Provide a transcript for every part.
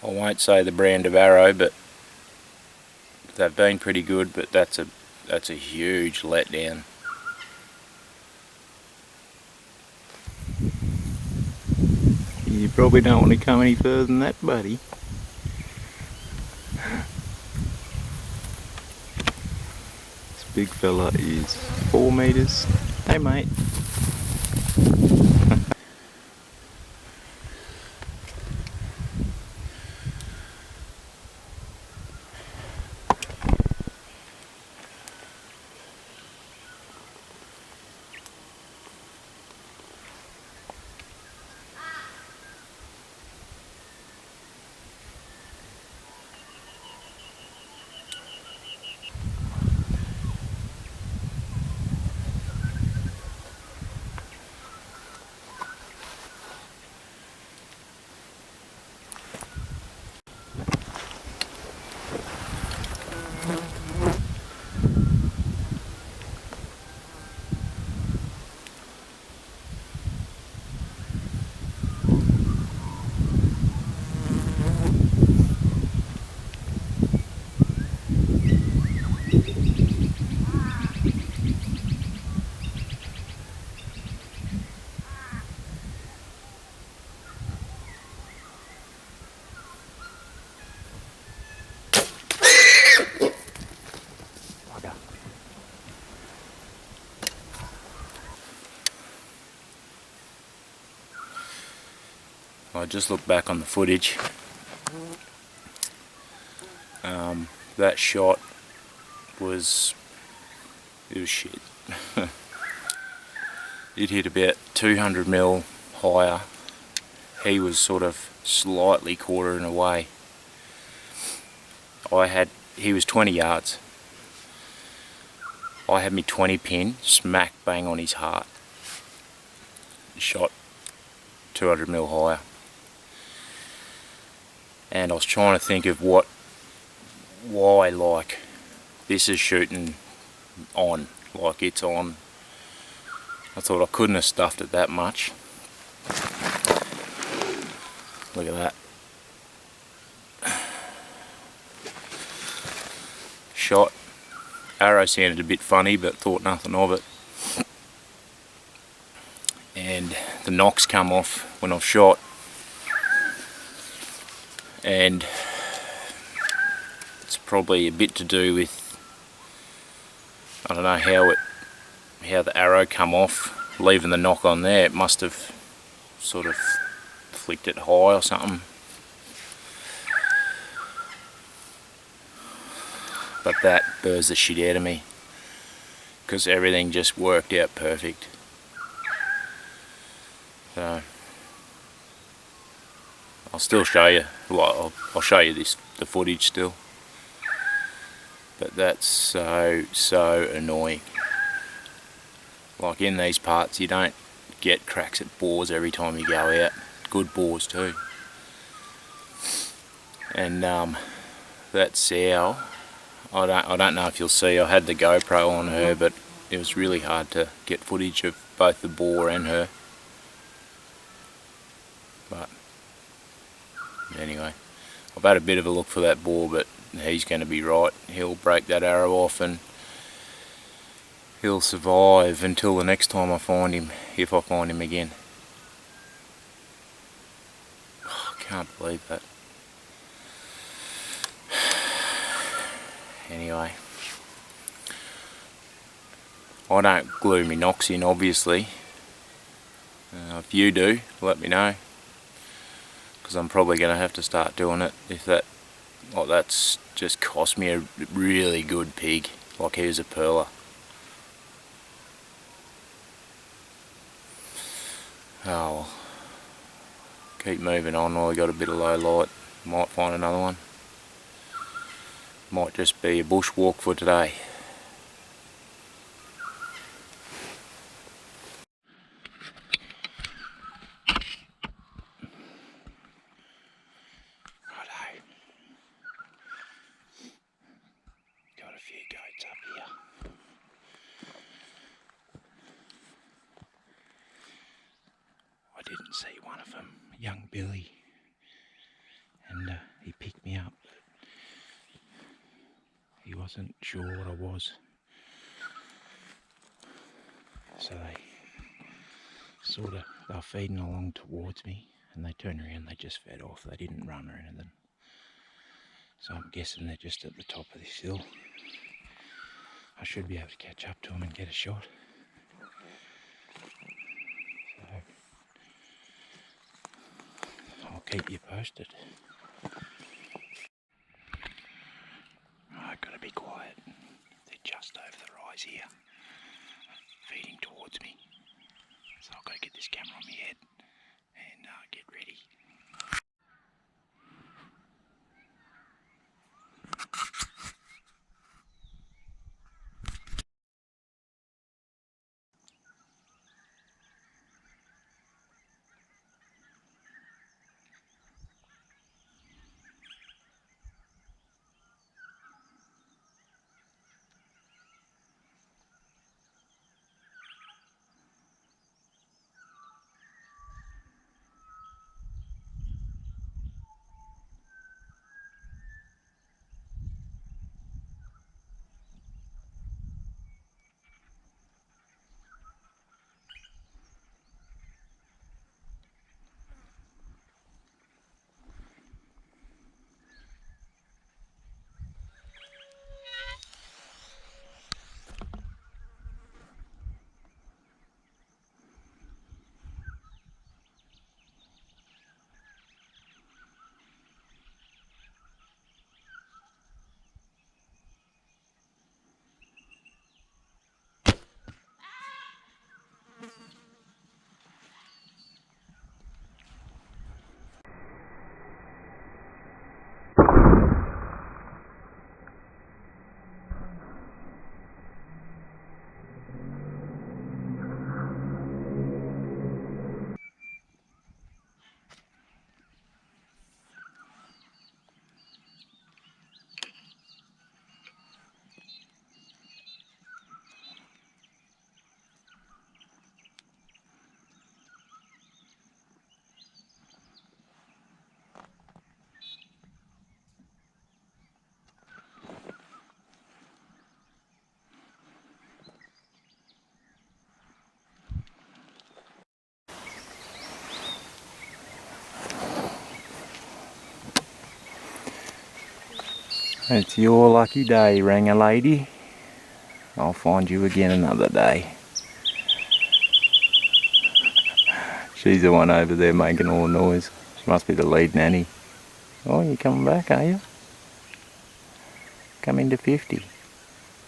I won't say the brand of arrow, but they've been pretty good, but that's a huge letdown. You probably don't want to come any further than that, buddy. This big fella is 4 meters. Hey mate. I just looked back on the footage. That shot was shit. It hit about 200 mil higher. He was sort of slightly quartering away. He was 20 yards. I had me 20 pin smack bang on his heart. Shot 200 mil higher. And I was trying to think of why, like, this is shooting on, like it's on. I thought I couldn't have stuffed it that much. Look at that. Shot. Arrow sounded a bit funny, but thought nothing of it. And the knocks come off when I've shot. And it's probably a bit to do with, I don't know how the arrow come off, leaving the knock on there. It must have sort of flicked it high or something. But that burrs the shit out of me, because everything just worked out perfect. So I'll still show you. Well, I'll show you the footage still. But that's so annoying. Like, in these parts, you don't get cracks at boars every time you go out. Good boars too. And that sow, I don't know if you'll see. I had the GoPro on her, but it was really hard to get footage of both the boar and her. But anyway, I've had a bit of a look for that boar, but he's going to be right. He'll break that arrow off and he'll survive until the next time I find him, if I find him again. Oh, I can't believe that. Anyway, I don't glue my knocks in, obviously. If you do, let me know, because I'm probably going to have to start doing it. If that's just cost me a really good pig. Like, he was a pearler. Oh well. Keep moving on while I got a bit of low light. Might find another one. Might just be a bushwalk for today. Righto. Got a few goats up here. I didn't see one of them, young Billy, and he picked me up. He wasn't sure what I was. So they were feeding along towards me, and they turned around, they just fed off. They didn't run or anything. So I'm guessing they're just at the top of this hill. I should be able to catch up to them and get a shot. So I'll keep you posted. I've got to be quiet. They're just over the rise here, feeding towards me. So I've got to get this camera on my head and get ready. It's your lucky day, Ranger lady. I'll find you again another day. She's the one over there making all the noise. She must be the lead nanny. Oh, you coming back, are you? Come into 50.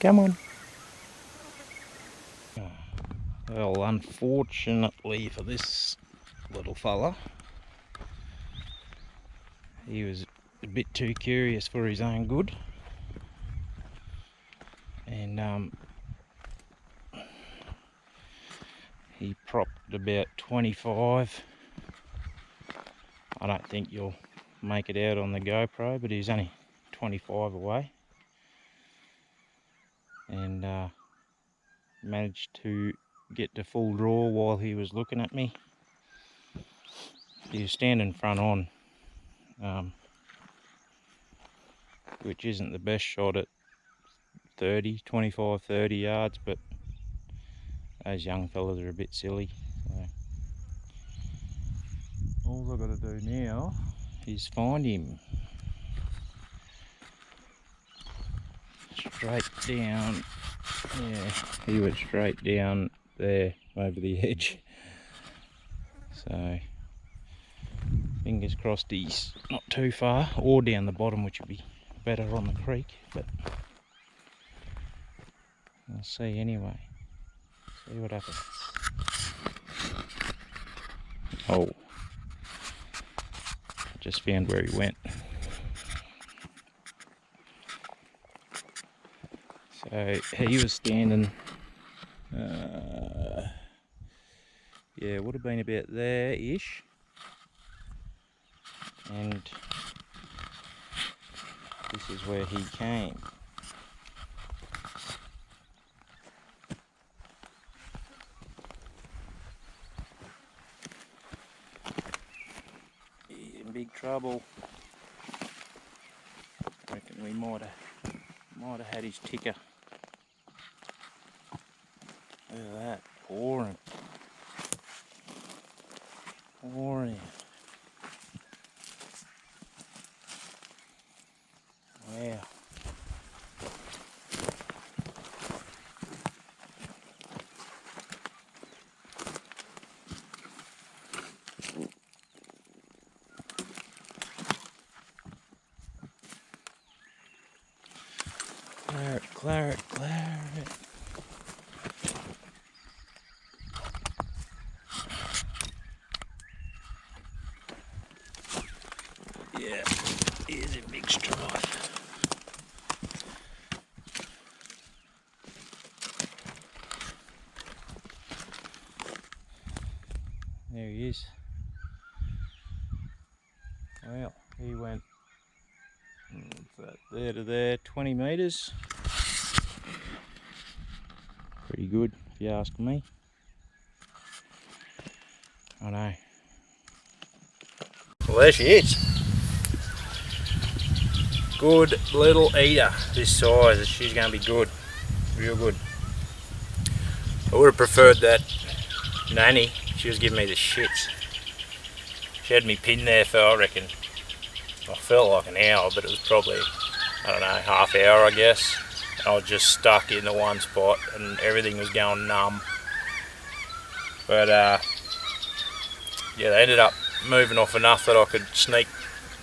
Come on. Well, unfortunately for this little fella, he was a bit too curious for his own good, and he propped about 25. I don't think you'll make it out on the GoPro, but he's only 25 away, and managed to get to full draw while he was looking at me. He was standing front on, which isn't the best shot at 25, 30 yards, but those young fellas are a bit silly. So all I've got to do now is find him. Straight down, yeah, he went straight down there over the edge. So fingers crossed he's not too far, or down the bottom, which would be better on the creek, but we'll see anyway. See what happens. Oh, I just found where he went. So he was standing, yeah, would have been about there-ish. And this is where he came. He's in big trouble. we might have had his ticker. Look at that, pouring. Pouring. Wow. Claret, claret, claret. Yeah, here's a big stripe. There he is. Well, he went what's that, there to there, 20 metres. Pretty good, if you ask me. I know. Well, there she is. Good little eater, this size. She's going to be good, real good. I would have preferred that nanny. She was giving me the shits. She had me pinned there for, I reckon, I felt like an hour, but it was probably, I don't know, half hour I guess. I was just stuck in the one spot and everything was going numb. But yeah, they ended up moving off enough that I could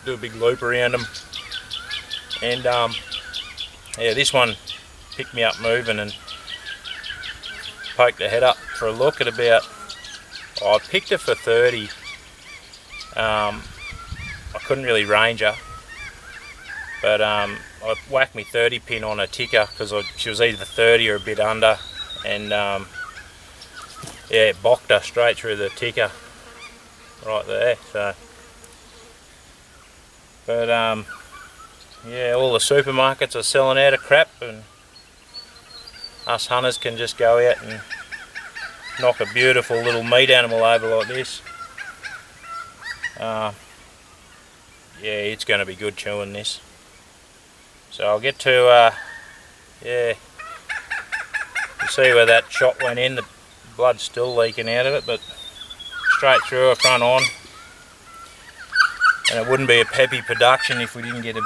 do a big loop around them. And yeah, this one picked me up moving and poked the head up for a look at about, I picked her for 30. I couldn't really range her, but I whacked me 30 pin on a ticker because she was either 30 or a bit under, and yeah, it bocked her straight through the ticker right there. So, but yeah, all the supermarkets are selling out of crap, and us hunters can just go out and knock a beautiful little meat animal over like this. Yeah, it's going to be good chewing this. So I'll get to, yeah, you see where that shot went in, the blood's still leaking out of it, but straight through her front on. And it wouldn't be a peppy production if we didn't get a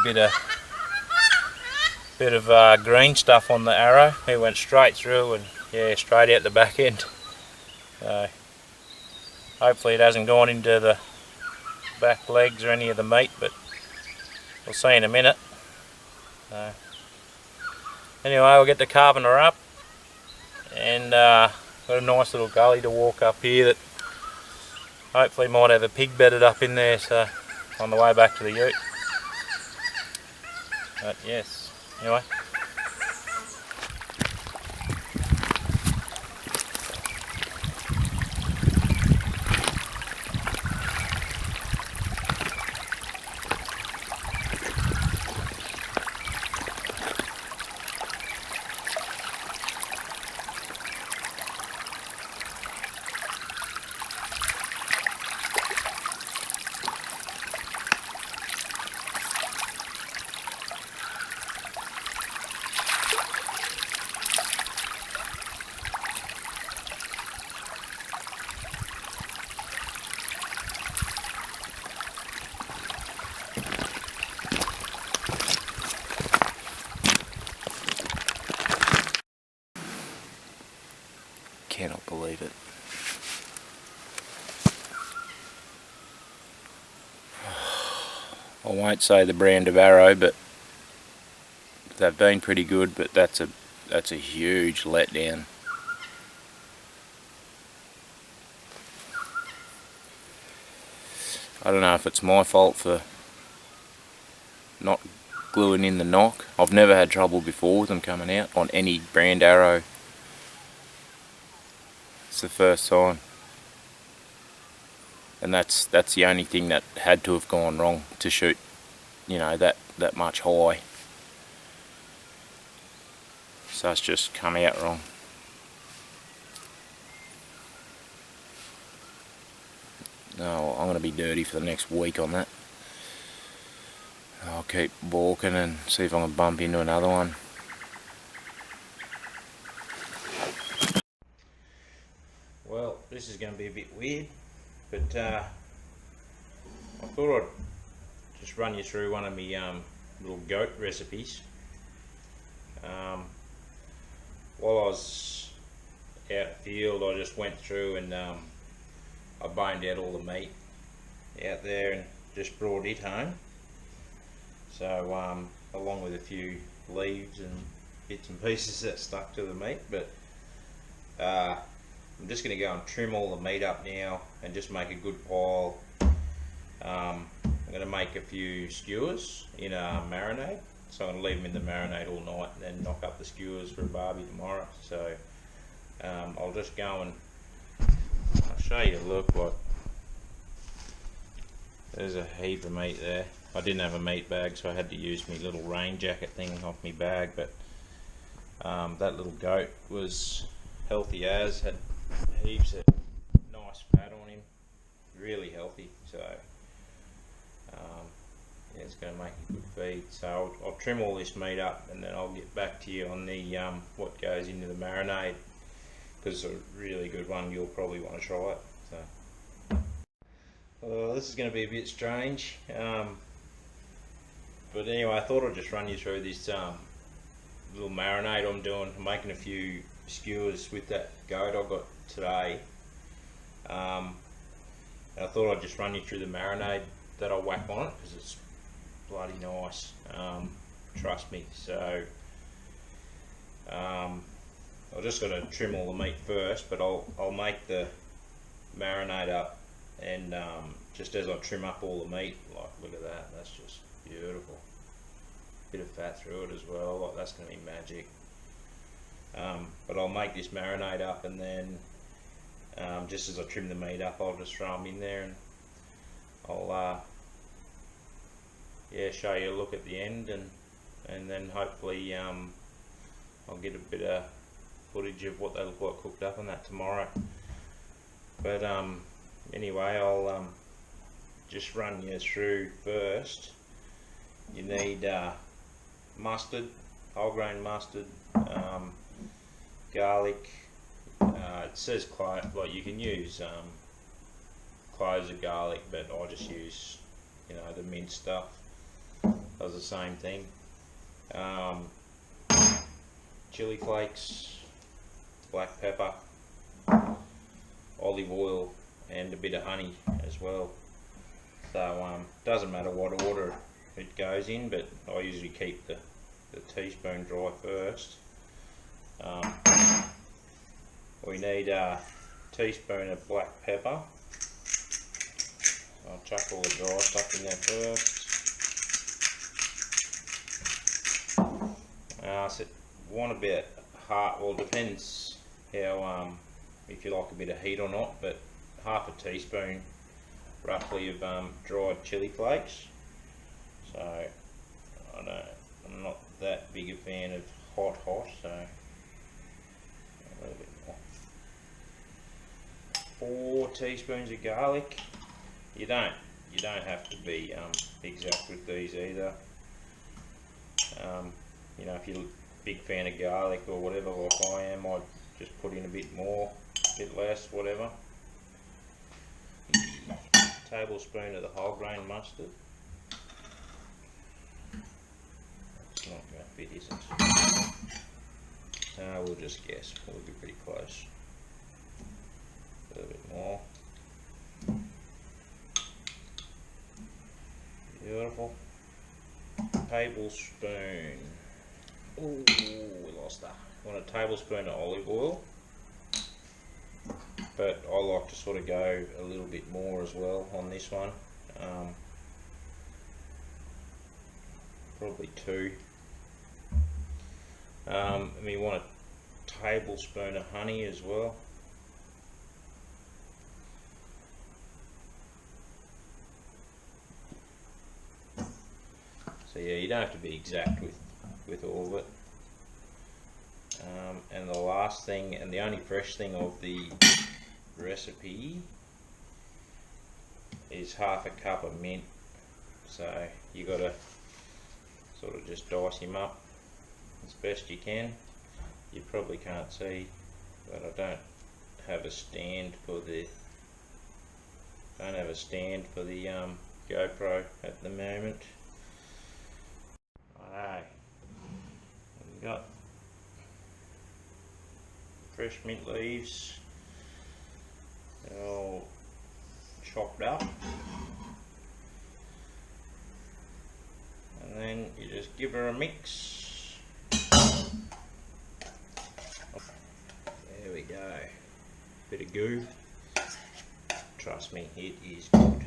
bit of green stuff on the arrow. It went straight through and yeah, straight out the back end. So hopefully it hasn't gone into the back legs or any of the meat, but we'll see in a minute. So anyway, we'll get the carpenter up, and got a nice little gully to walk up here that hopefully might have a pig bedded up in there, so on the way back to the ute. But yes, anyway. Cannot believe it. I won't say the brand of arrow, but they've been pretty good, but that's a huge letdown. I don't know if it's my fault for not gluing in the knock. I've never had trouble before with them coming out on any brand arrow. It's the first time, and that's the only thing that had to have gone wrong to shoot, you know, that much high. So it's just come out wrong. No, I'm going to be dirty for the next week on that. I'll keep walking and see if I can bump into another one. Well, this is going to be a bit weird, but I thought I'd just run you through one of my little goat recipes. While I was out in the field, I just went through and I boned out all the meat out there and just brought it home. So along with a few leaves and bits and pieces that stuck to the meat, but I'm just going to go and trim all the meat up now and just make a good pile. I'm going to make a few skewers in a marinade, so I'm going to leave them in the marinade all night and then knock up the skewers for a barbie tomorrow. So I'll just go and I'll show you. Look, like, there's a heap of meat there. I didn't have a meat bag, so I had to use my little rain jacket thing off my bag, but that little goat was healthy as, had heaps of nice fat on him, really healthy. So yeah, it's going to make a good feed. So I'll trim all this meat up and then I'll get back to you on the what goes into the marinade, because it's a really good one. You'll probably want to try it. So this is going to be a bit strange, but anyway, I thought I'd just run you through this little marinade I'm doing. I'm making a few skewers with that goat I got today. I thought I'd just run you through the marinade that I whack on it, because it's bloody nice, trust me. So I've just got to trim all the meat first, but I'll make the marinade up, and just as I trim up all the meat, like, look at that, that's just beautiful. Bit of fat through it as well, like, that's going to be magic. But I'll make this marinade up, and then just as I trim the meat up, I'll just throw them in there, and I'll yeah, show you a look at the end, and then hopefully I'll get a bit of footage of what they look like cooked up on that tomorrow. But anyway, I'll just run you through first. You need mustard, whole grain mustard, garlic. It says clove, like, you can use cloves of garlic, but I just use, you know, the minced stuff. Does the same thing. Chili flakes, black pepper, olive oil, and a bit of honey as well. So doesn't matter what order it goes in, but I usually keep the teaspoon dry first. We need a teaspoon of black pepper. I'll chuck all the dry stuff in there first. So want a bit hard, well, depends how, if you like a bit of heat or not, but half a teaspoon roughly of dried chili flakes. So I'm not that big a fan of hot, so a little bit more. 4 teaspoons of garlic. You don't have to be exact with these either. You know, if you're a big fan of garlic or whatever, like I am, I'd just put in a bit more, a bit less, whatever. Tablespoon of the whole grain mustard. It's not going to fit, is it? We'll just guess. We'll be pretty close. A little bit more. Beautiful. Tablespoon. Ooh, we lost that. I want a tablespoon of olive oil, but I like to sort of go a little bit more as well on this one. Probably 2. And we want a tablespoon of honey as well. So yeah, you don't have to be exact with all of it. And the last thing, and the only fresh thing of the recipe, is half a cup of mint. So you got to sort of just dice him up as best you can. You probably can't see, but I don't have a stand for the GoPro at the moment. Alright, we've got fresh mint leaves. They're all chopped up, and then you just give her a mix. There we go. Bit of goo. Trust me, it is good.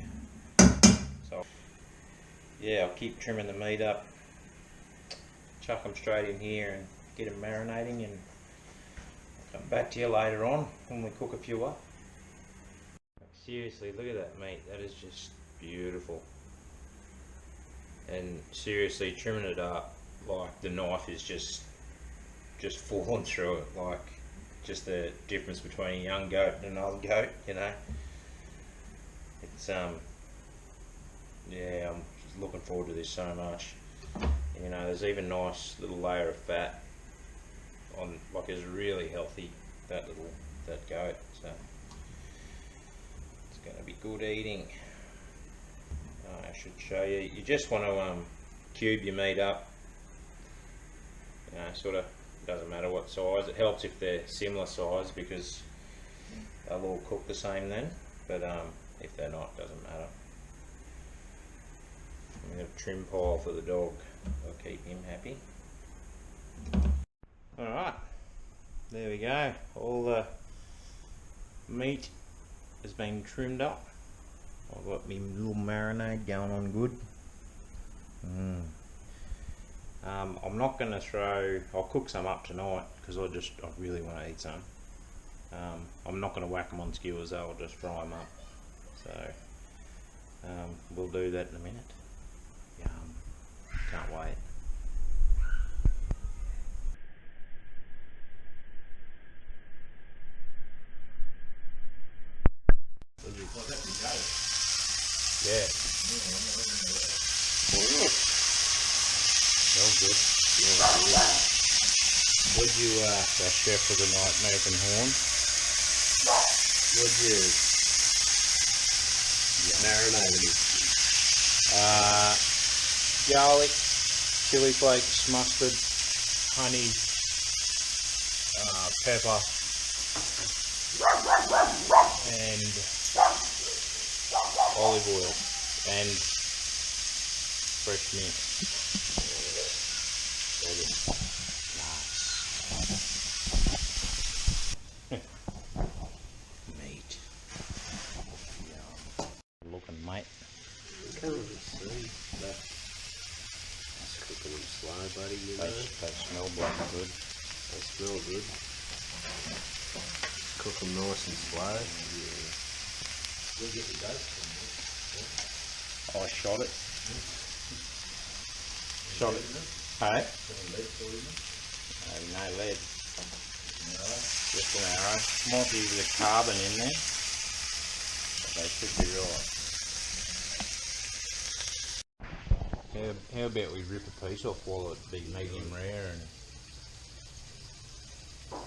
So yeah, I'll keep trimming the meat up, chuck them straight in here and get them marinating, and I'll come back to you later on when we cook a few up. Seriously, look at that meat. That is just beautiful. And seriously, trimming it up, like the knife is just falling through it, like just the difference between a young goat and an old goat, you know. It's yeah, I'm just looking forward to this so much. And, you know, there's even a nice little layer of fat on, like it's really healthy, that goat. So it's going to be good eating. I should show you. You just want to cube your meat up. You know, sort of, doesn't matter what size. It helps if they're similar size because they'll all cook the same then. But if they're not, doesn't matter. I'm going to trim pile for the dog. I'll keep him happy. Alright, there we go. All the meat has been trimmed up. I've got my little marinade going on good. I'm not going to throw, I'll cook some up tonight because I really want to eat some. I'm not going to whack them on skewers though, I'll just fry them up. So we'll do that in a minute. Yum, can't wait. Yeah. Smells good. Yeah. Would you, the chef of the night, Nathan Horn? Would you marinate it? Garlic, chili flakes, mustard, honey, pepper, and olive oil and fresh mint. Nice. Meat. Yum. Looking, mate. I can't really see. That's cooking them slow, buddy. You know? They smell bloody good. They smell good. Cook them nice and slow. Yeah. We'll get the goat from I shot it. Shot it. Hey? No lead. Just an arrow. Might be the carbon in there. But they should be right. How about we rip a piece off while it be medium rare and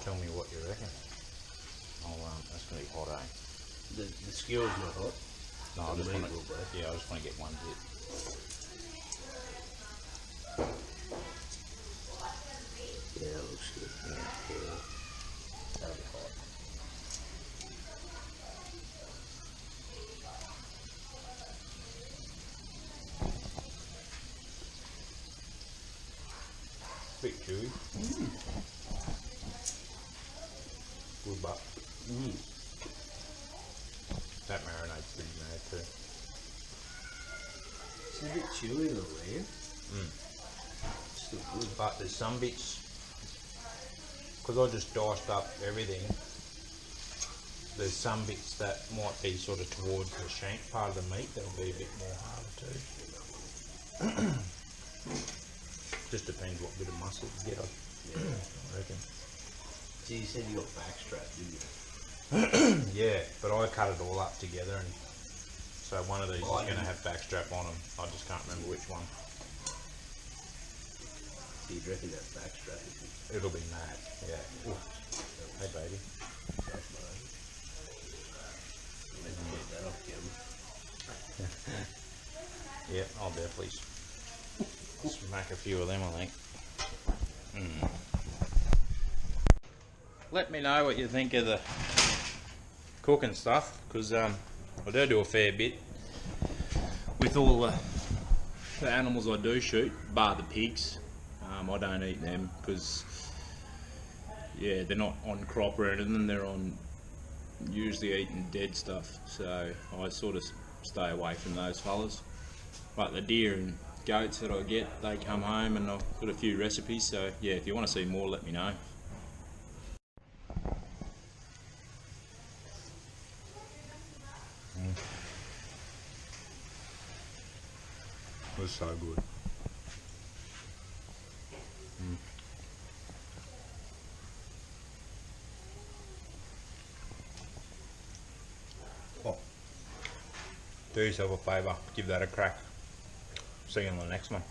tell me what you reckon. That's going to be hot, eh? The skewer's not hot. No, I just want to, yeah, I just want to get one hit. Yeah, that looks good. Yeah. That'll be hot. Bit chewy. Good butt. That marinade's pretty mad too. It's a bit chewy in the lamb. Still good. But there's some bits, because I just diced up everything, there's some bits that might be sort of towards the shank part of the meat that'll be a bit more harder too. Just depends what bit of muscle you get, I reckon. So you said you got backstrap, didn't you? Yeah, but I cut it all up together, and so one of these is going to have backstrap on them. I just can't remember which one. Do you reckon that's backstrap? It'll be mad, yeah. Ooh. Hey baby. That's nice. Maybe get that off camera. Yeah, I'll definitely smack a few of them, I think. Let me know what you think of the cooking stuff, because I do a fair bit with all the animals I do shoot, bar the pigs. I don't eat them because, yeah, they're not on crop or anything, they're on usually eating dead stuff, so I sort of stay away from those fellas. But the deer and goats that I get, they come home and I've got a few recipes, so yeah, if you want to see more, let me know. It was so good. Oh, do yourself a favour, give that a crack. See you on the next one.